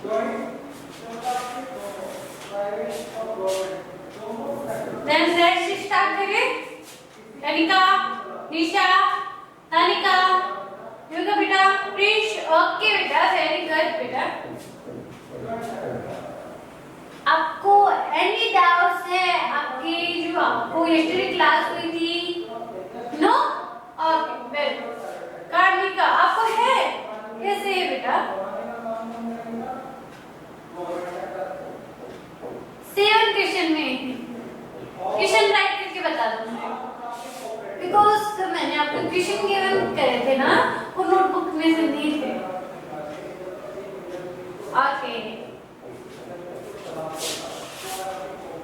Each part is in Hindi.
देन जेड से स्टार्ट करें। कनिका, निशा, तानिका, योगा बेटा, प्रिश, ओके बेटा, वेरी गुड बेटा। आपको एनी डाउट्स है आपकी जो आपको यस्टरडे क्लास हुई थी? No? Okay very good. Karmika, आपको है? कैसे है बेटा? 7 क्वेश्चन में क्वेश्चन राइट करके बता दो मुझे, बिकॉज मैंने आपको क्वेश्चन गिवन करे थे ना, वो नोटबुक में से नहीं थे। ओके,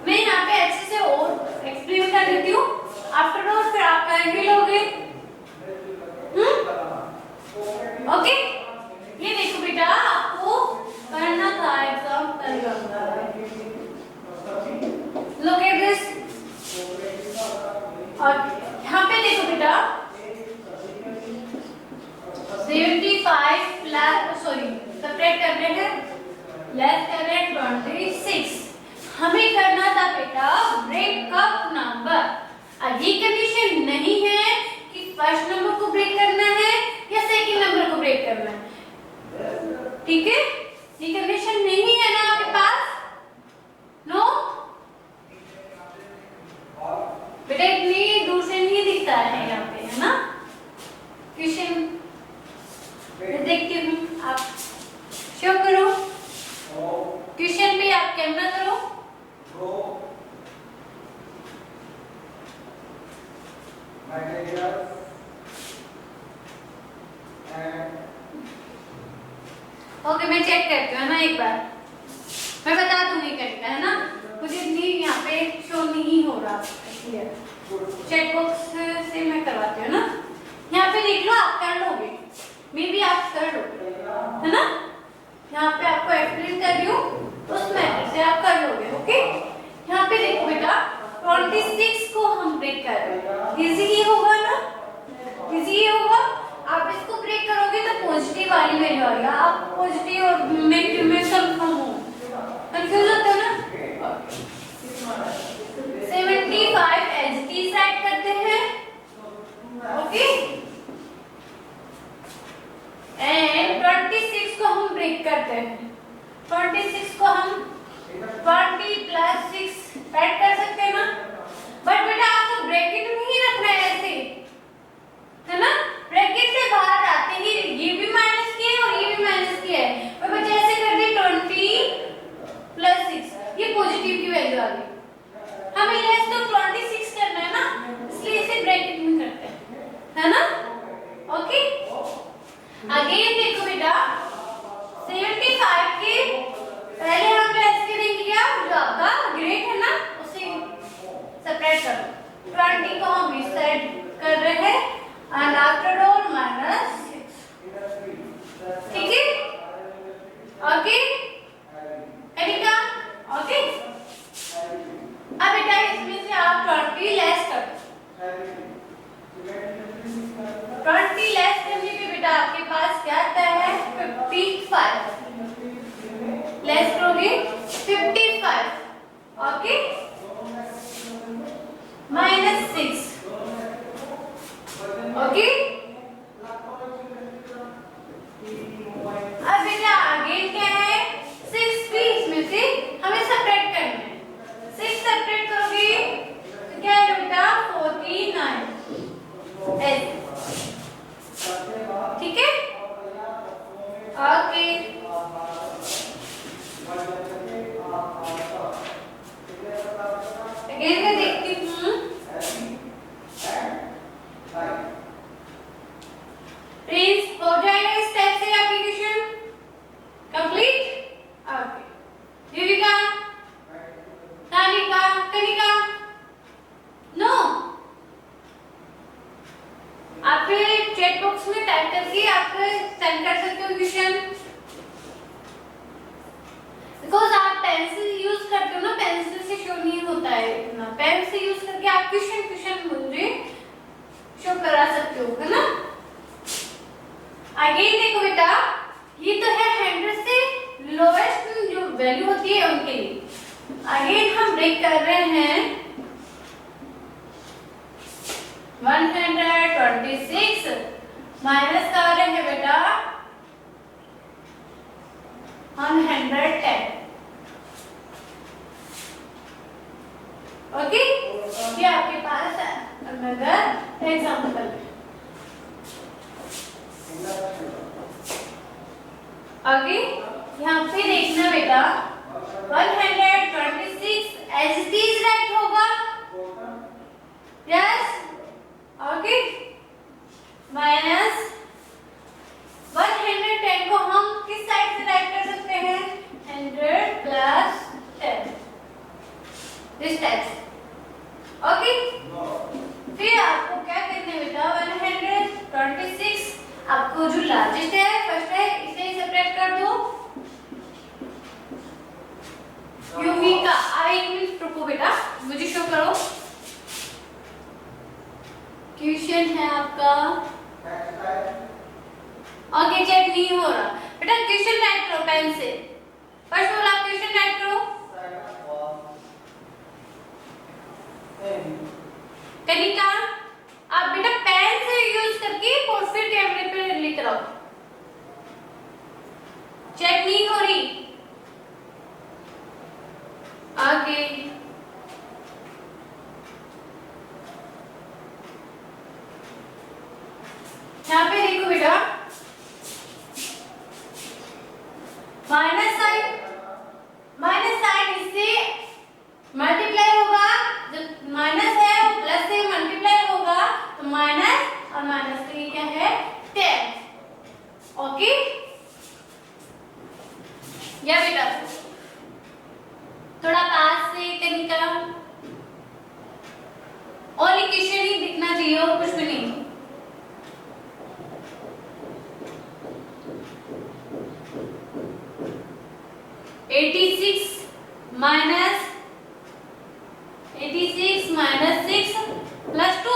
मैं यहाँ पे अच्छे से और एक्सप्लेन कर देती हूँ, आफ्टर ऑल फिर आप करके लोगे। ओके, ये देखो बेटा, आपको करना था एग्जाम कल। Look at this. और यहाँ पे देखो बेटा, 75 प्लस सब्ट्रैक्ट कर रहे हैं, लेस कर रहे हैं 26। हमें करना था बेटा ब्रेकअप नंबर। अब ये कंडीशन नहीं है कि फर्स्ट नंबर को ब्रेक करना है या सेकंड नंबर को ब्रेक करना है, ठीक है? ये कंडीशन नहीं है ना आपके पास? नो बेटा, इतनी दूर से नहीं दिखता है यहाँ पे, है ना क्वेश्चन? मैं देखती हूँ, आप शो करो क्वेश्चन पे, आप कैमरा करो। ओके, मैं चेक करती हूँ ना एक बार, मैं बता दूंगी करके, है ना? मुझे इतनी यहाँ पे शो नहीं हो रहा, चेक बॉक्स से मैं करवाती हूँ ना। यहाँ पे देख लो, आप कर लोगे, मे भी आप कर लोगे, है ना? यहाँ पे आपको एक्सप्लेन कर रही हूँ, उस मेथड से आप कर लोगे। ओके, यहाँ पे देखो बेटा, 26 को हम ब्रेक कर रहे हैं, इजी ही होगा ना? इजी ही होगा। आप इसको ब्रेक करोगे तो पॉजिटिव वाली वैल्यू आएगा, आप पॉजिटिव और नेगेटिव में कंफर्म हो, कंफ्यूज होते हो ना? 75 एचडी सेट करते हैं, ओके, एंड 26 को हम ब्रेक करते हैं। 26 को हम 20 प्लस 6 ऐड कर सकते हैं ना? बट बेटा आपको ब्रैकेट नहीं रखना है ऐसे, है ना? ब्रैकेट से बाहर आते ही ये भी माइनस की है और ये भी माइनस की है, और बच्चे ऐसे कर दी 20 प्लस 6, ये पॉजिटिव की वैल्यू आ गई। हमें लेस तो 26 करना है ना, इसलिए इसे ब्रैकेट में करते हैं, है ना? ओके, अगेन देखो बेटा, 75 के पहले हम लेस करेंगे क्या, जो आपका ग्रेड है ना उसे सेपरेट करो। 20 को हम इस साइड कर रहे हैं एंड आफ्टर ऑल माइनस 6, ठीक है? Okay Kanika, okay. अब बेटा इसमें से आप 20 लेस कर दो। 20 लेस करने पे बेटा आपके पास क्या आता है? 55 लेस करोगे 55, ओके, माइनस 6, ओके। अब बेटा आगे क्या है? 6 भी इसमें से हमें सेपरेट करना है। 6 सेपरेट करोगे तो क्या है बेटा? 49, ठीक है? ओके, अगेन मैं देखती हूँ, प्लीज हो जाएगा इस टाइप से application complete. Okay, Yuvika, Tanika, Kanika, no, आप चैट बॉक्स में टाइप करके आप सेंड कर सकते हो क्वेश्चन, बिकॉज आप पेंसिल यूज करते हो ना, पेंसिल से शो नहीं होता है इतना, पेन से यूज करके आप क्वेश्चन मुझे शो करा सकते हो, है ना? आगे देखो बेटा, ये तो है 100 से लोएस्ट जो वैल्यू होती है उनके लिए। अगेन हम ब्रेक कर रहे हैं 126 माइनस कर रहे हैं बेटा 110। ओके, ये आपके पास अनदर एग्जांपल है। आगे यहाँ पे देखना बेटा 126 एज इट इज राइट होगा। यस, ओके, माइनस 110 को हम किस साइड से राइट कर सकते हैं? 100 प्लस 10 दिस टाइप। ओके, फिर आपको क्या करना है बेटा 126 आपको जो लार्जेस्ट है फर्स्ट है इसे ही सेपरेट कर दो। यूवी का आई मिनट रुको बेटा, मुझे शो करो। क्वेश्चन है आपका ओके, चेक नहीं हो रहा बेटा, क्वेश्चन राइट करो पेन से। फर्स्ट ऑफ ऑल आप क्वेश्चन राइट करो। कनिका आप बेटा पेन से यूज करके और फिर कैमरे पे लिख रहा हो, चेक नहीं हो रही। आगे यहाँ पे देखो बेटा माइनस साइन इससे मल्टीप्लाई होगा, जब माइनस है वो प्लस से मल्टीप्लाई होगा तो माइनस और माइनस का ये क्या है 10। ओके, या बेटा थोड़ा पास से कनिका और इक्वेशन ही दिखना चाहिए और कुछ भी नहीं। माइनस 86 माइनस 6 प्लस 2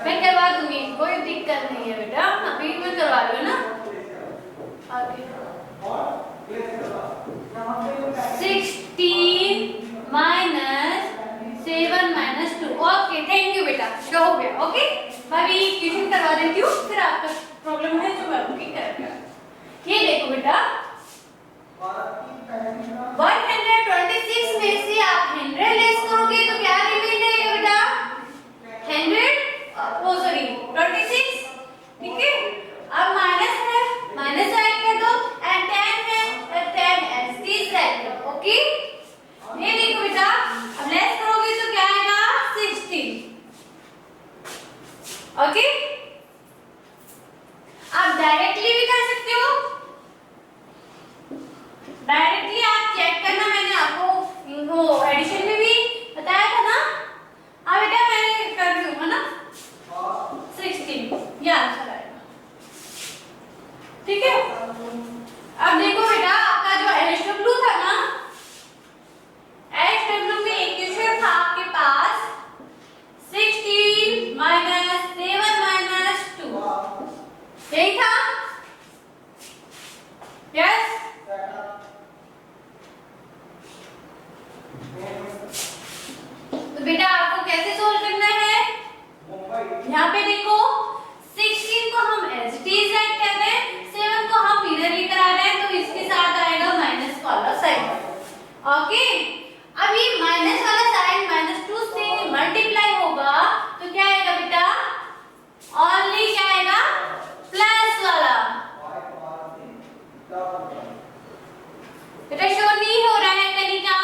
मैं करवा दूंगी, कोई दिक्कत नहीं है बेटा, अभी मैं करवा रही हूँ ना। आगे 16 minus 7 minus 2। Okay, thank you बेटा, शो हो गया। ओके, अभी क्वेश्चन करवा देती हूँ, फिर आपका प्रॉब्लम है जो मैं आपकी करूँगा। ये देखो बेटा 126 में से आप 100 लेस करोगे तो क्या रिमेन रहेगा बेटा 100 ओ सॉरी 26, ठीक है। अब माइनस है, माइनस ऐड कर दो एंड 10 है 10 एज इज राइट। ओके, ये देखो बेटा अब लेस करोगे तो क्या आएगा 16। ओके, आप डायरेक्टली भी कर सकते हो, डायरेक्टली आप चेक करना, मैंने आपको वो एडिशन में भी बताया था ना। हाँ बेटा मैं कर दूंगा ना 16, ये आंसर आएगा, ठीक है। अब देखो बेटा आपका जो एलएचडब्ल्यू था ना, एलएचडब्ल्यू में इक्वेशन था आपके पास 16 माइनस 7 माइनस 2, यही था। यस, तो बेटा आपको कैसे सोल्व करना है, यहाँ पे देखो 16 को हम एज इट इज राइट कर रहे हैं, 7 को हम इधर लेकर आ रहे हैं, तो इसके साथ आएगा माइनस वाला साइन। ओके, अब ये माइनस वाला साइन -2 से मल्टीप्लाई होगा तो क्या आएगा बेटा ओनली क्या आएगा प्लस वाला। बेटा शो नहीं हो रहा है कनिका,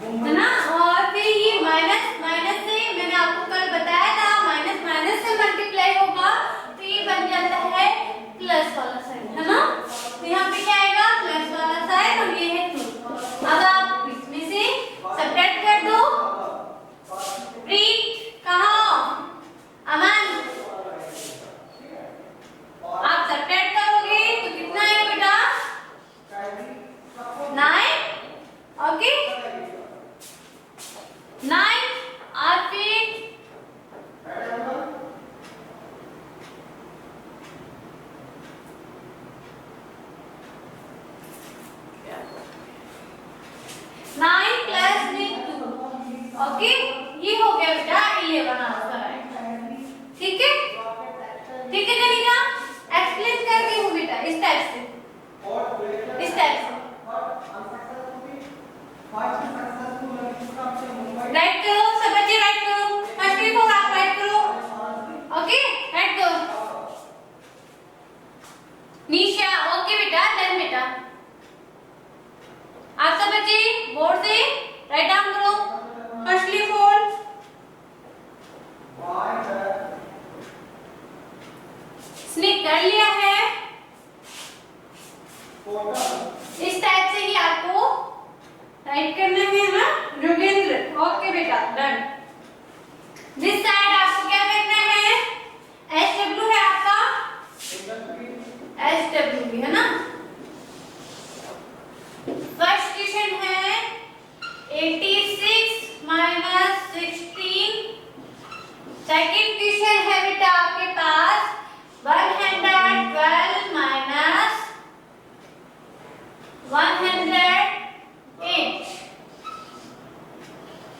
है ना। और फिर ये माइनस से मैंने आपको कल बताया था माइनस ये हो गया बेटा 11 आंसर आएगा। ठीक है, ठीक है कनिका, एक्सप्लेन कर रही हूँ बेटा इस टाइप से, इस टाइप से राइट करो सब बच्चे, राइट करो, फर्स्ट क्लिक होगा आप राइट करो। ओके राइट करो निशा। ओके बेटा, डन बेटा। आप सब बच्चे बोर्ड से राइट डाउन करो, फर्स्ट क्लिक होल्ड। स्निक कर लिया है, इस टाइप से ही आपको राइट करना है ना योगेंद्र। ओके बेटा डन। दिस साइड आपको क्या करना है, SW है आपका, SW है ना। फर्स्ट क्वेश्चन है 86 माइनस 16। सेकंड क्वेश्चन है बेटा आपके पास 112 माइनस 108।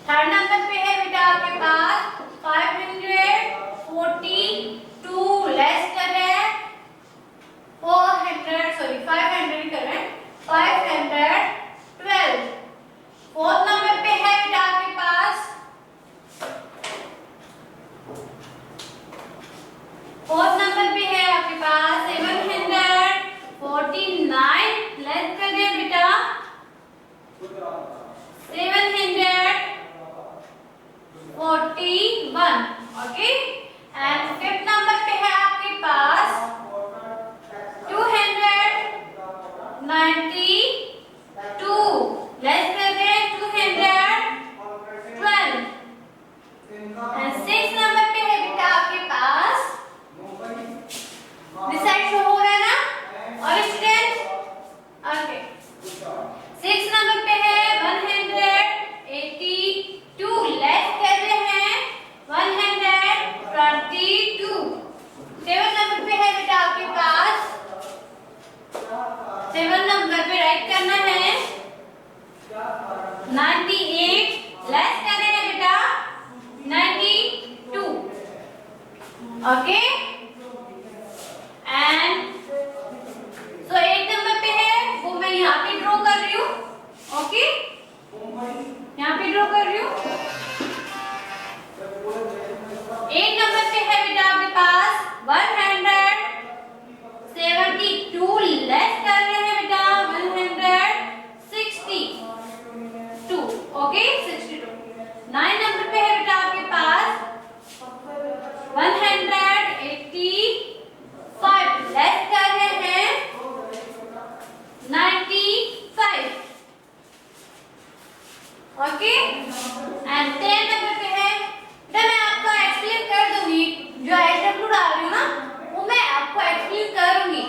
थर्ड नंबर पे है बेटा आपके पास 542 लेस करें 500 करें 512। फोर्थ नंबर पे है बेटा आपके पास, फोर्थ नंबर पे है आपके पास 749 लेस करें बेटा 741। ओके, एंड फिफ्थ नंबर पे है आपके पास 292 लेस करें 212। एंड सिक्स नंबर पे है बेटा आपके पास, दिस साइड शो हो रहा है ना और स्टूडेंट। ओके, सिक्स नंबर पे है 182 लेस कर रहे हैं 122। सेवन नंबर पे है बेटा आपके पास, सेवन नंबर पे राइट करना है 98 लेस करना है बेटा 92। ओके, एंड सो 8 नंबर पे है वो मैं यहाँ पे ड्रॉ कर रही हूँ। ओके, यहाँ पे ड्रॉ कर रही हूँ। 8 नंबर पे है बेटा आपके पास 172 लेस कर रहे हैं बेटा 162। ओके 62। 9 नंबर पे है बेटा आपके पास 185 लेस कर रहे हैं 95। ओके, एंड 10 नंबर पे है बेटा, मैं आपको एक्सप्लेन कर दूंगी, जो SW डाल रही हूँ ना वो मैं आपको एक्सप्लेन करूंगी।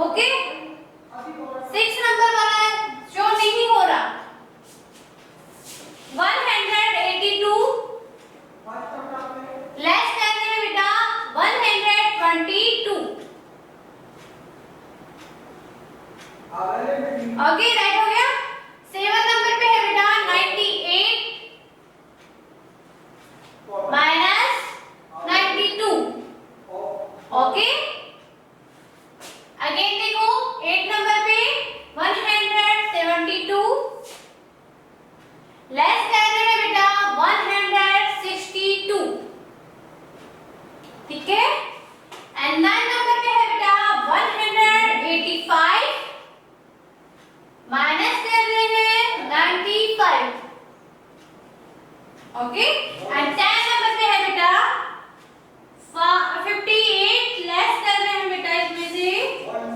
ओके, 6 नंबर वाला जो नहीं हो रहा 182 लेस कर रहे हैं बेटा 122। ओके राइट हो गया। 7 नंबर पे है बेटा 98 माइनस 92। ओके, अगेन देखो 8 नंबर पे 172 लेस कर रहे हैं बेटा 162। ठीक है, एंड 9 नंबर पे है बेटा 185 माइनस कर रहे हैं 95। ओके, एंड 10 नंबर पे है बेटा 58 लेस कर रहे हैं बेटा इसमें से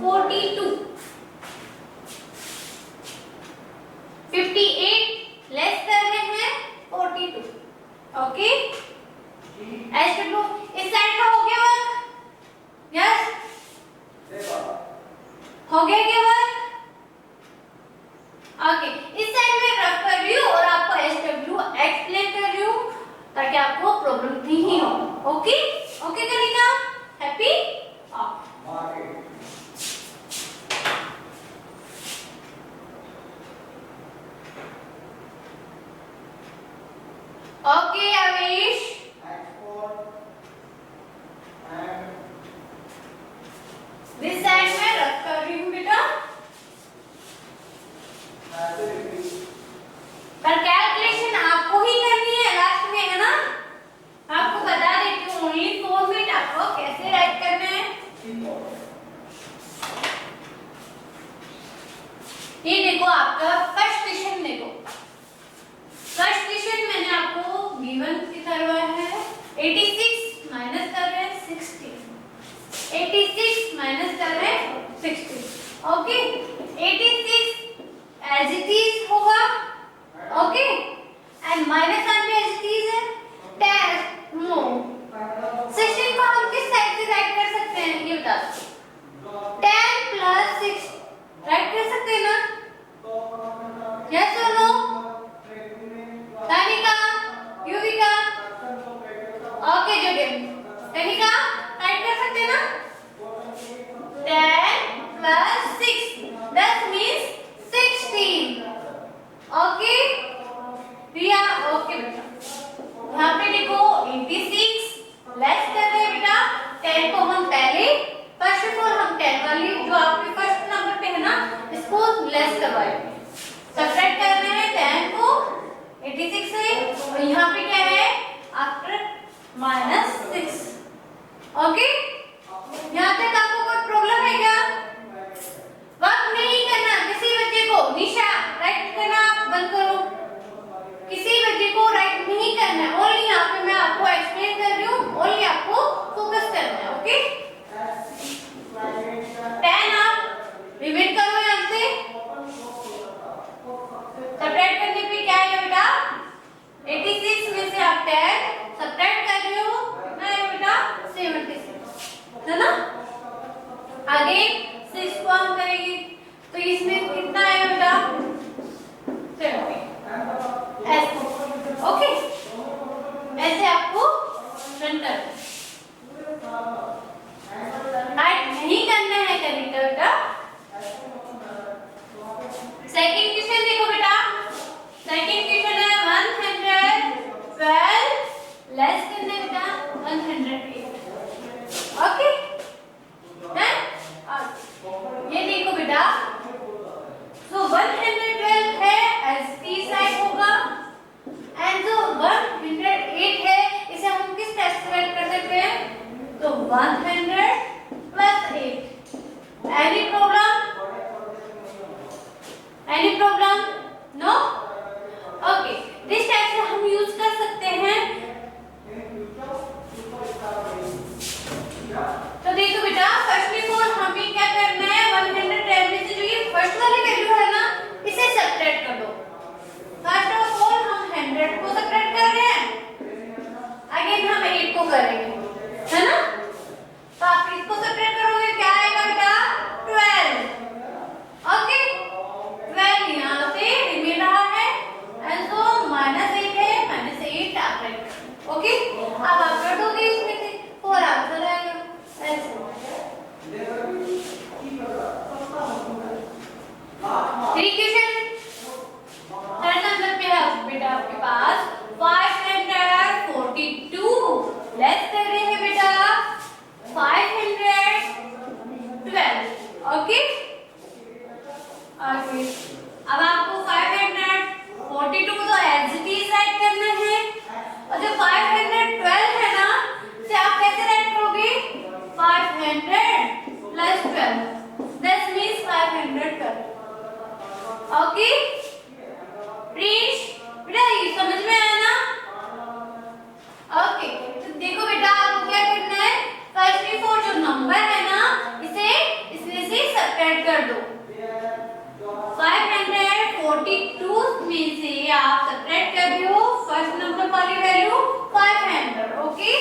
42। 58 लेस कर रहे हैं 42। ओके, SW इस साइड का हो गया वर्क? यस, हो गया क्या वर्क? ओके, इस साइड में रफ कर रही हूँ और आपको SW एक्सप्लेन कर रही हूँ ताकि आपको प्रॉब्लम नहीं हो। Okay, okay Kanika, happy? Okay, 86 minus कर रहे हैं 60, ओके 86 एज इट इज होगा, ओके एंड माइनस साइन भी एज इट इज है, 10 नो 16 को हम किस साइड से राइट कर सकते हैं ये बता दो, 10 प्लस 6 राइट कर सकते हैं ना, यस और no, Tanika Yuvika, okay Jogen, Tanika write कर सकते हैं ना, 10 plus 6 that means 16, okay Riya, okay बेटा यहाँ पे देखो 86 लेस कर रहे हैं बेटा, 10 को हम पहले फर्स्ट ऑफ ऑल हम 10 वाली जो आपके फर्स्ट नंबर पे है ना इसको लेस करवाएंगे, सब्ट्रैक्ट कर रहे हैं 10 को 86 से, और यहाँ पे क्या है आफ्टर -6, ओके यहाँ तक आपको कोई प्रॉब्लम है क्या? वक्त नहीं करना किसी बच्चे को, निशा राइट करना बंद करो, किसी बच्चे को राइट नहीं करना है, ओनली यहाँ पे मैं आपको एक्सप्लेन कर रही हूँ, ओनली आपको फोकस करना है, ओके 10 आप रिमाइंड करो यहाँ से, सब्ट्रैक्ट करने पे क्या है बेटा 86 में से आप 10 सब्ट्रैक्ट कर रहे हो कितना है बेटा 76 है ना, आगे 6 को हम करेंगे तो इसमें कितना है बेटा 70, ऐसे ओके ऐसे आपको रन करना है, राइट नहीं करना है करेक्ट बेटा। सेकंड क्वेश्चन देखो बेटा, सेकंड क्वेश्चन है 112 लेस करना है बेटा 108, ओके ये देखो बेटा, तो 112 है एज टी साइड होगा एंड जो 108 है इसे हम किस टाइप से राइट कर सकते हैं, तो 100 plus 8, any problem no, okay this type से हम यूज कर सकते हैं। तो देखो बेटा फर्स्ट ऑफ ऑल हमें क्या करना है 110 में से जो ये फर्स्ट वाली वैल्यू है ना इसे सब्ट्रैक्ट कर दो, फर्स्ट ऑफ ऑल हम 100 को सब्ट्रैक्ट कर रहे हैं, अगेन हम 8 को करेंगे है ना, तो आप इसको सब्ट्रैक्ट करोगे क्या आएगा बेटा 12, ओके 12 यहाँ पे रिमेन रहा है एंड तो -8 है, -8 आप राइट करो, ओके अब आप कर दोगे इसमें से 4 आंसर आएगा ऐसे। क्वेश्चन थर्ड नंबर पे है बेटा आपके पास 542 लेस कर रहे हैं बेटा 512, ओके आगे अब आपको 542 तो एज इट इज राइट करना है, और जो 512 है ना से आप कैसे राइट करोगे 500 plus 12 that means 512, okay Prince बेटा ये समझ में आया ना, ओके तो देखो बेटा आपको क्या करना है फर्स्ट ऑफ ऑल जो नंबर है ना इसे इसमें से सब्ट्रैक्ट कर दो, 542 में से आप सब्ट्रैक्ट कर रहे हो फर्स्ट नंबर वाली वैल्यू 500, ओके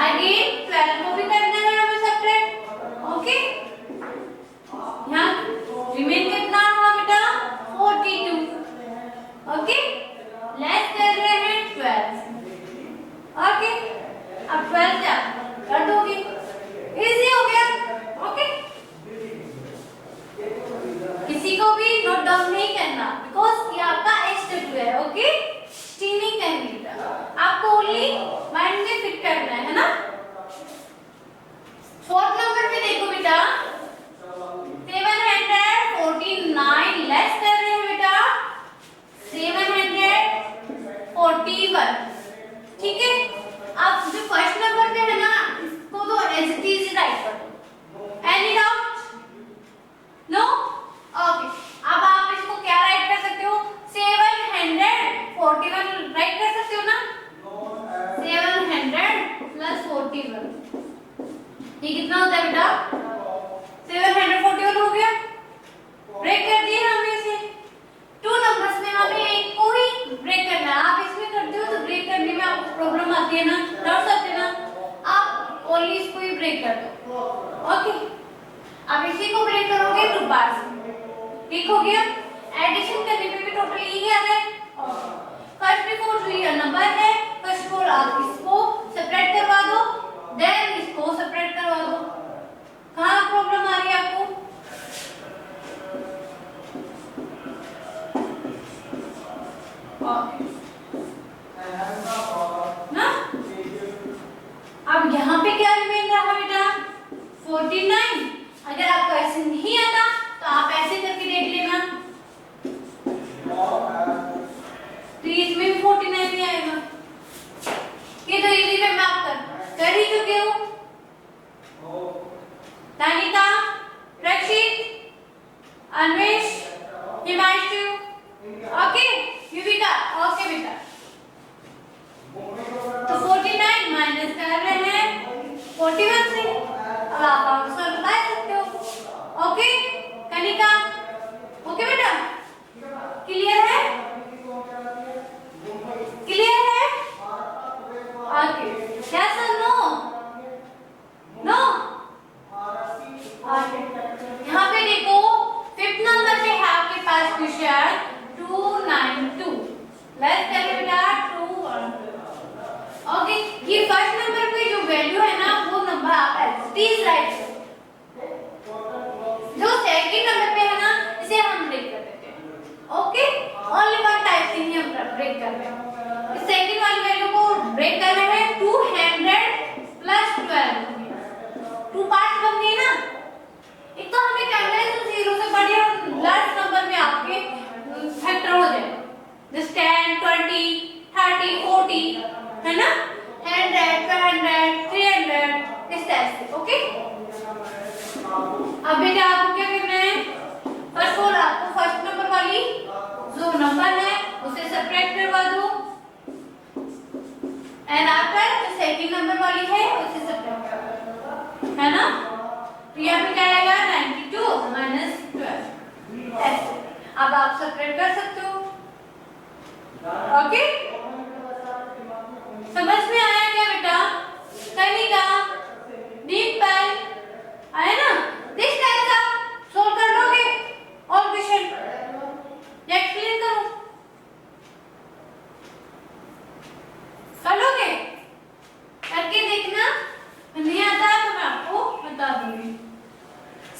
अगेन 12 को भी करना है हमें सब्ट्रैक्ट, ओके यहाँ रिमेन कितना हुआ बेटा 42, ओके लेस कर रहे हैं 12, ओके अब 12 से आप कर दोगे, इजी हो गया, ओके किसी को भी नोट डाउन नहीं करना बिकॉज ये आपका एस्टेब्लिश है, ओके स्टीमिंग करनी बेटा आपको ओनली माइंड में फिट करना है ना। फोर्थ नंबर पे देखो बेटा 749 लेस कर रहे हैं बेटा 741, ठीक है अब जो फर्स्ट नंबर पे है ना इसको तो एज इट इज राइट कर दो, एनी डाउट नो, ओके अब आप इसको क्या राइट कर सकते हो 741 राइट कर सकते हो ना, 700 प्लस 41 ये कितना आती है ना, डाउट्स आते हैं ना, आप ओनली इसको ही ब्रेक कर दो। ओके, अब इसी को ब्रेक करोगे टू पार्ट्स में, ठीक हो गया। एडिशन करने पे भी टोटल यही आ रहा है। फर्स्ट बिफोर जो ये नंबर है, फर्स्ट ऑफ ऑल आप इसको सेपरेट करवा दो, देन इसको सेपरेट करवा दो। कहाँ प्रॉब्लम आ रही है आपको? ना अब यहाँ पे क्या रिमेन रहा बेटा? 49। अगर आपको ऐसे नहीं आता तो आप ऐसे करके देख लेना, तो इसमें भी 49 ही आएगा। ये तो इजी वे में आप कर ही चुके हो। तानिका, रक्षित, अन्वेश, हिमांशु, ओके, युविका, ओके बेटा। तो 49 माइनस कर रहे हैं 41 से, अब आप आंसर बता सकते हो। ओके कनिका, ओके बेटा, क्लियर है? क्लियर है? ओके, यस और नो? नो? ओके, यहाँ पे देखो 5th नंबर पे है आपके पास क्वेश्चन 292। लेट्स करें बेटा 212। ओके, ये फर्स्ट नंबर पे जो वैल्यू है ना वो नंबर आप एज राइट करो। जो सेकंड नंबर पे है ना इसे हम ब्रेक कर देते हैं। ओके, ओनली वन टाइप से ही हम ब्रेक कर रहे हैं। इस सेकंड वाली वैल्यू को ब्रेक कर रहे हैं 200 प्लस 12। टू पार्ट बन गए ना। एक तो हमें क्या है जो 0 से बड़े और लार्ज नंबर में आपके फैक्टर हो जाए, जैसे 10, 20, 30, 40 है ना, 100, 200, 300 इस तरह से। ओके, अब बेटा आपको क्या करना है? फर्स्ट ऑफ ऑल आपको फर्स्ट नंबर वाली जो नंबर है उसे सेपरेट करवा दो, एंड आफ्टर जो सेकंड नंबर वाली है उसे सेपरेट करवा दो, है ना। तो यहाँ पे क्या आएगा 92 माइनस 12 ऐसे। अब आप सेपरेट कर सकते हो। ओके, समझ में आया क्या बेटा? कनिका, डिम्पल, आया ना? दिस टाइप का सोल्व कर लोगे और क्वेश्चन या एक्सप्लेन करो, कर लोगे? करके देखना, नहीं आता तो मैं आपको बता दूंगी।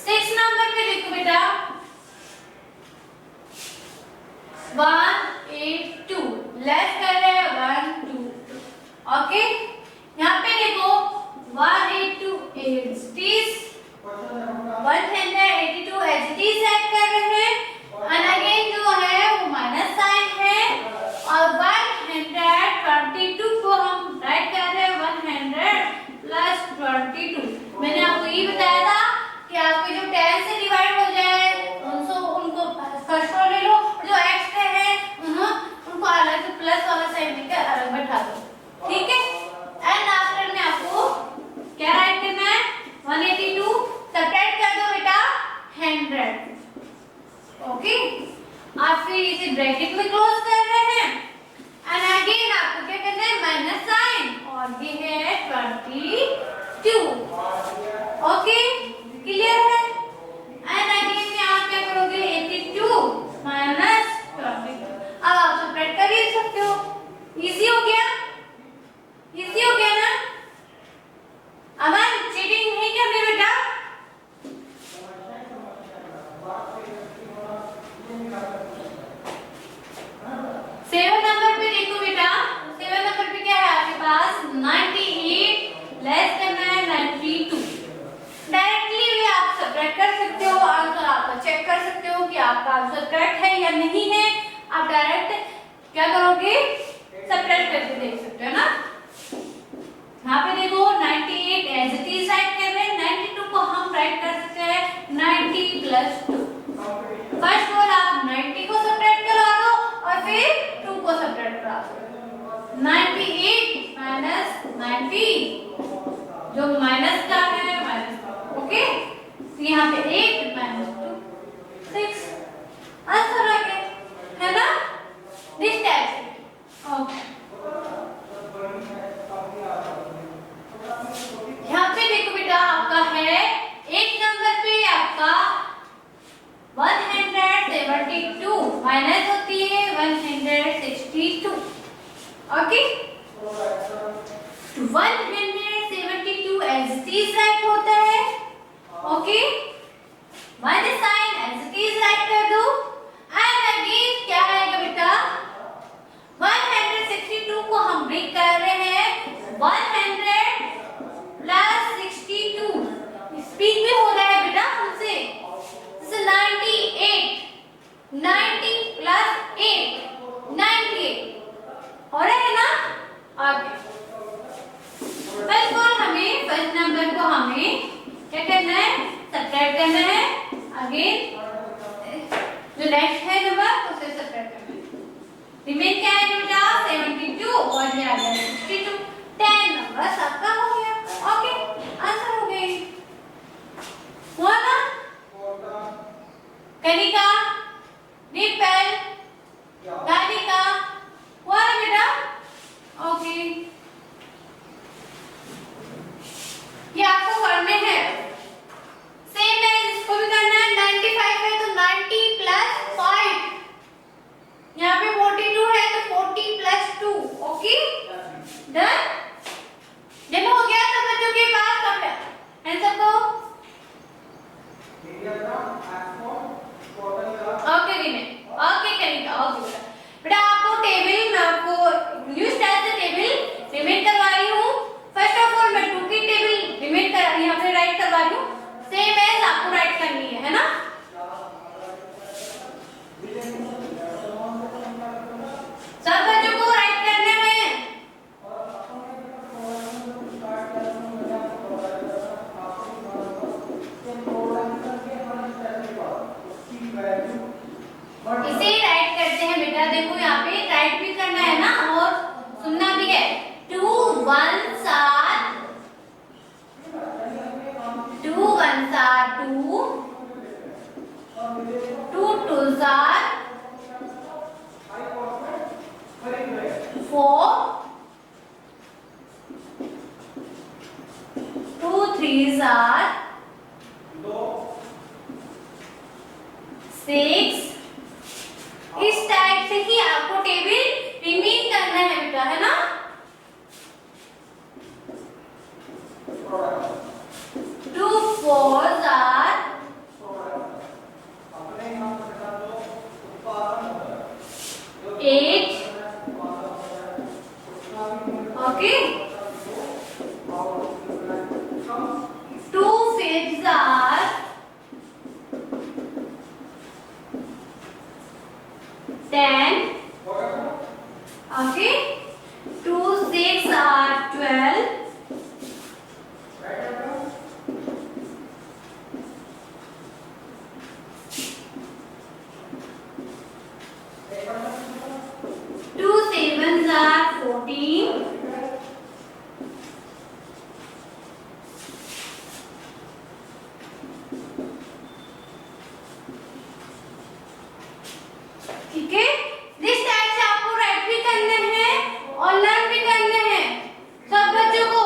6 नंबर पे देखो बेटा 182, लेस कर रहे हैं 1 2। ओके, यहाँ पे देखो 182 as it is, 182 as it is add कर रहे हैं, एंड अगेन जो है वो माइनस साइन है, और 122 को हम राइट कर रहे हैं 100 प्लस 22। मैंने आपको ये बताया था कि आपके जो 10 से डिवाइड हो जाए उनको फर्स्ट और ले लो, जो एक्स्ट्रा है उनको अलग से प्लस वाला साइन देकर अलग बैठा दो, ठीक है। एंड आफ्टर में आपको क्या राइट करना है? 182 सेपरेट कर दो बेटा 100। ओके, आप फिर इसे ब्रैकेट में क्लोज कर रहे हैं, एंड अगेन आपको क्या करना है? माइनस साइन, और ये है 22। ओके, क्लियर है? एंड अगेन में आप क्या करोगे? 82 माइनस 22। अब आप सेपरेट कर ही सकते हो। इजी हो गया? इजी हो गया ना? अमन, चीटिंग नहीं करनी बेटा। सेवन नंबर पे देखो बेटा, 7 नंबर पे क्या है आपके पास? 98 लेस करना है 92। डायरेक्टली भी आप सेपरेट कर सकते हो, आंसर आपका चेक कर सकते हो कि आपका आंसर करेक्ट है या नहीं है। आप डायरेक्ट क्या करोगे? सेपरेट करके देख सकते हो ना। यहाँ पे देखो 98 एज इट इज राइट कर रहे हैं, 92 को हम राइट कर सकते हैं 90 प्लस 2। फर्स्ट ऑफ ऑल आप 90 को सेपरेट करा दो और फिर 2 को सेपरेट करा दो। 98 माइनस 90, जो माइनस का है माइनस का। ओके, तो यहाँ पे 8 माइनस 2 6 आंसर आ गया, है ना? This type. Okay, 172 as it is right होता है। Okay, one sign as it is right कर दो। एंड अगेन क्या आएगा बेटा, 162 को हम ब्रेक कर रहे हैं। 100 प्लस 62 स्पीड में हो रहा है बेटा हमसे। 98, 90 प्लस 8 98 हो रहा है ना। आगे फर्स्ट नंबर को हमें क्या करना है, सब्ट्रैक्ट करना है। अगेन जो नेक्स्ट है नंबर उसे सब्ट्रैक्ट करना है। रिमेन क्या है बेटा 72 और ये आ गया 62। 10 नंबर सबका हो गया। ओके, आंसर हो गए। हुआ ना। कनिका, दीपल, राधिका, हुआ ना बेटा। ओके, ये आपको करने हैं। सेम है, इसको भी करना है। 95 है तो 90 प्लस 5, यहाँ पे 42 है तो 40 प्लस 2। Okay, done. जब हो गया तो बच्चों के पास कब है सबको। ओके रीने, ओके करेंगे। ओके बेटा, आपको टेबल में आपको न्यू स्टाइल से टेबल रिमेट करवा रही हूँ। फर्स्ट ऑफ ऑल मैं 2 की टेबल रिमेट कर यहाँ पे राइट करवा रही हूँ। सेम एज आपको राइट करनी है ना। सब बच्चों को राइट करने में इसे राइट करते हैं बेटा। देखो यहाँ पे राइट भी करना है ना और सुनना भी है। 2 1 7 2 1 7 2 2 2 7 4 2 3 7 6। इस टाइप से ही आपको टेबल रिमेन करना है बेटा, है ना। 2 4 8 ओके। 2 5 8 10। ओके, 2 6 8 12। 2 7 8 14। ठीक है, दिस टाइप से आपको राइट भी करने हैं और लर्न भी करने हैं सब बच्चों को।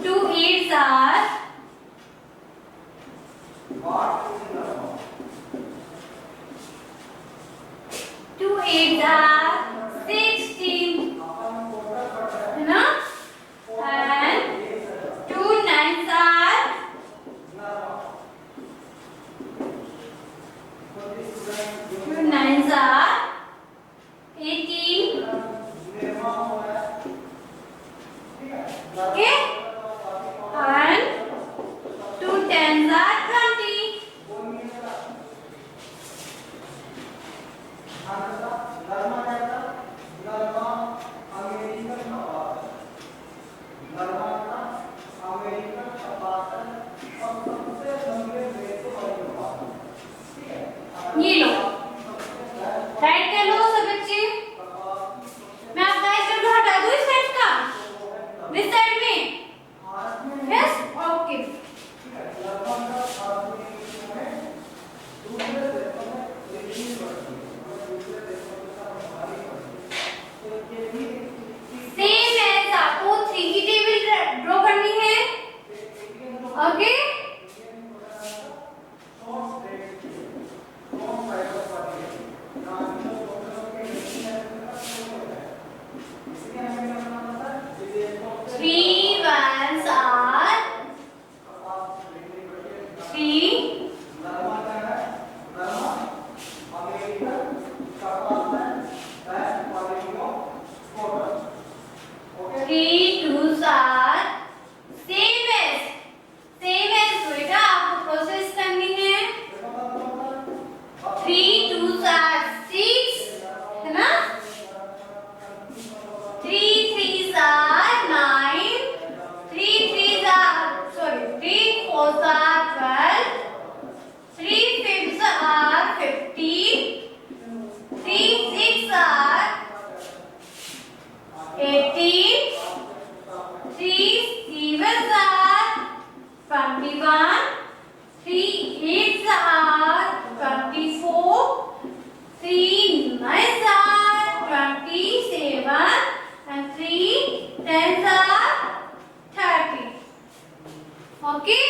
2 8 8 2 8 16, है ना। And 2 9 2 9 18। Okay, and 2 10 20। ये लो, राइट कर लो सब बच्चे। मैं आपका स्टेप हटा दूं इस साइड का, दिस साइड में। Yes, okay. सेम एज आपको 3 की टेबल ड्रॉ करनी है। Okay, 9s are 27 and 3 10s are 30. Okay,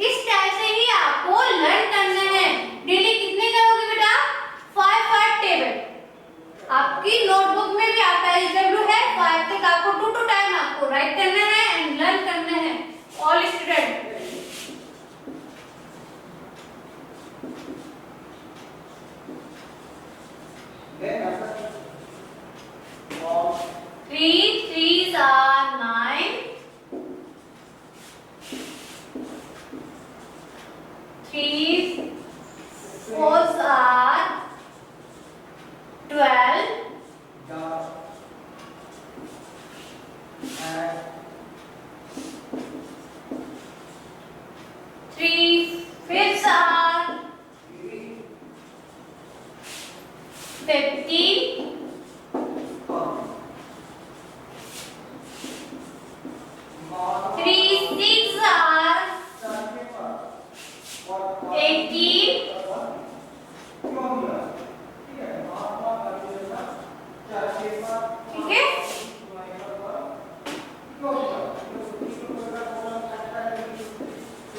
इस टाइप से ही आपको लर्न करना है। डेली कितने करोगे बेटा? 5 टेबल। आपकी नोटबुक में भी आपका एसडब्ल्यू है 5 तक, आपको 2 टाइम आपको राइट करना है एंड लर्न करना है। All student, three threes are 9, 3 fours are 12, three fifths are 15, 3 sixes are 18, ठीक है।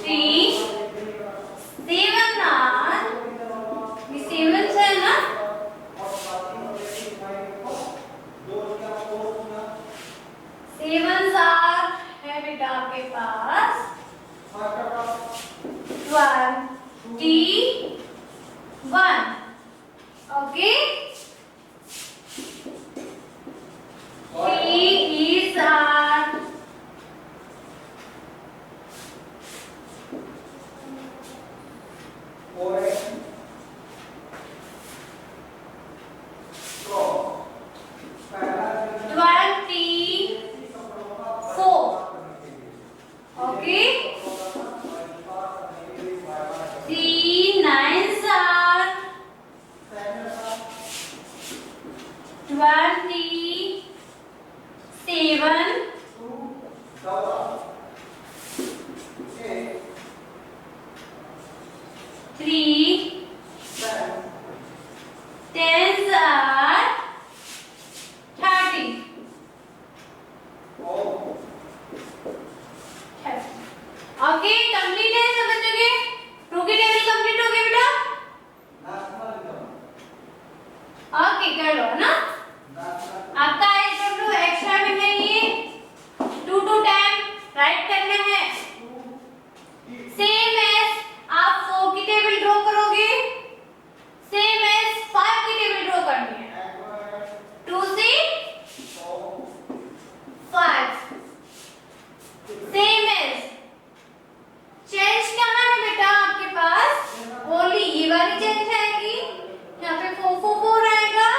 3 7 are, ये 7 है ना, 7s are है बेटा आपके पास 21, okay. 3 are 24, okay. 3 9s are 27, 3 10s are 30, okay. Complete है सब बच्चों के? 2 की टेबल कंप्लीट हो गई बेटा? ओके, कर लो ना। आपका एसडब्ल्यू एक्स्ट्रा में है, ये 2 टाइम राइट करना है। सेम एज आप 4 की टेबल ड्रॉ करोगे, सेम एज 5 की टेबल ड्रॉ करनी है। 2 से 5 सेम एज। चेंज कहाँ है बेटा आपके पास? ओनली ये वाली चेंज आएगी, यहाँ पे 4 आएगा,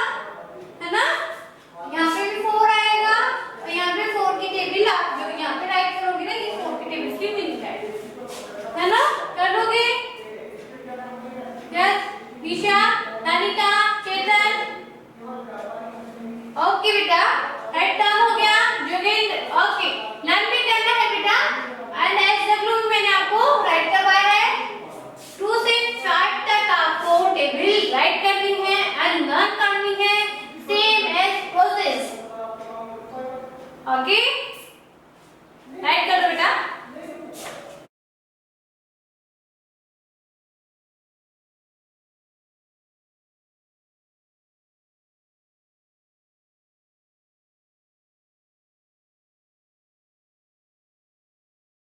है ना, यहाँ पे भी 4 आएगा और यहाँ पे 4 की टेबल आप जो यहाँ पे राइट करोगे ना, ये 4 की टेबल की मिल जाएगी, है ना। कर लोगे? यस ईशा, अनिता, चेतन, ओके बेटा। राइट डाउन हो गया जोगेंद्र, ओके। लर्न भी करना है बेटा एंड